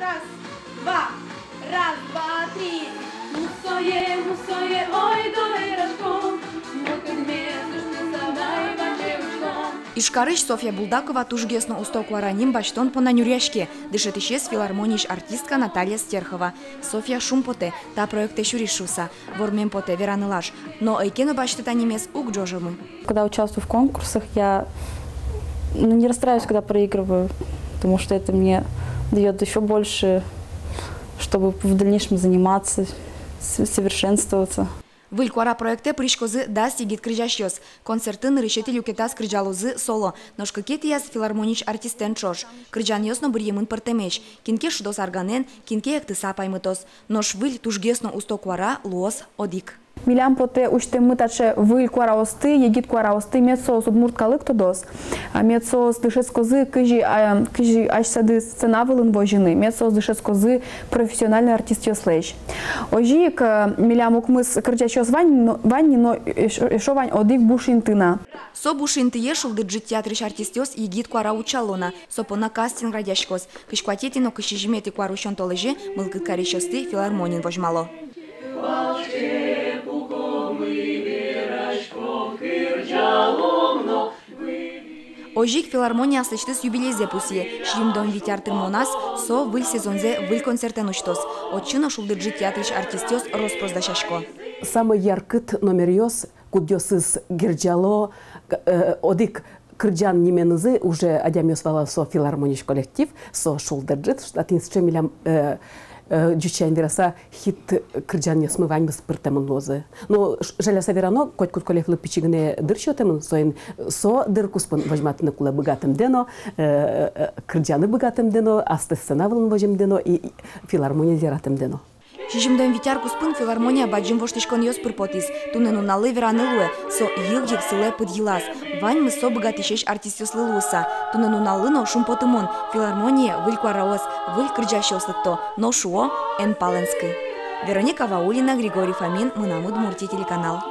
Раз, два, три. Мусое, мусое, ой, давай рожком. Ишкарыш Софья Булдакова тужгесно устоквараним баштон по нанюряшке, дышет исчез филармониш артистка Наталья Стерхова. Софья шумпоте, та проекте шуришуса, вормемпоте веранылаш, но айкено баштета немес ук джожемы. Когда участвую в конкурсах, я не расстраиваюсь, когда проигрываю, потому что это мне дает еще больше, чтобы в дальнейшем заниматься, совершенствоваться. Выльквара проекте пришкозы да сигит крыжащёс. Концертын решетил юкетас крыжалузы соло. Ножка кетияс филармонич артистен чош. Крыжан ёсно бір емын пыртемеш. Кинке шудос арганен, кинке экты сапаймытос. Нож выль тужгесно устоквара луос одик. Милям поте учте мытаче выль куараосты, егит куараосты, медсоус удмурт калык тодос. Медсоус дышец козы кыжи ашсады сценавылын вожины. Медсоус дышец козы профессиональный артист ёслэш. Ожик милям укмыс крычащос ванни, но ешо вань одик бушинтына. Со бушинтые шулды театриш артистёс егит куара учалона. Сопона кастинг радяшкос. Кышкватетино кышижимети куарушон толежи мылкыт каришосты филармонин вожмало. Ожик филармония слышты с юбилейзе пуси. Шримдом витяртыр монас, со выль сезонзе выль концертен уштос. Отчино шулдырджи театриш артистёс роспроздашашко. Самый яркыт номер ёс, кудёсыз гирджало, одик кырджан неменызы уже адямёс вала со филармониш коллектив, со шулдырджит, атинсче милям дючайн вераса хит кырджан смывань мы спиртемон лозы. Но жаляса верано котькут коллектив пичигне дырчотемон соин со дыркуспон возьматны кула богатым дено, кырджаны богатым дено, асты сценавлын возьм дено и филармония зератым дено. Шижимден витярку спын филармония баджим воштышкон ёс пырпотис. Тунену налы веранылуэ, со йылгик сылэ подъелас. Вань мы со богатышеш артистёс лылуса. Тунену налыно шумпотымон. Филармония выль куараос, выль крыджащёслыкто, но шуо эн паленскый. Вероника Ваулина, Григорий Фомин, Мынамы Удмуртия телеканал.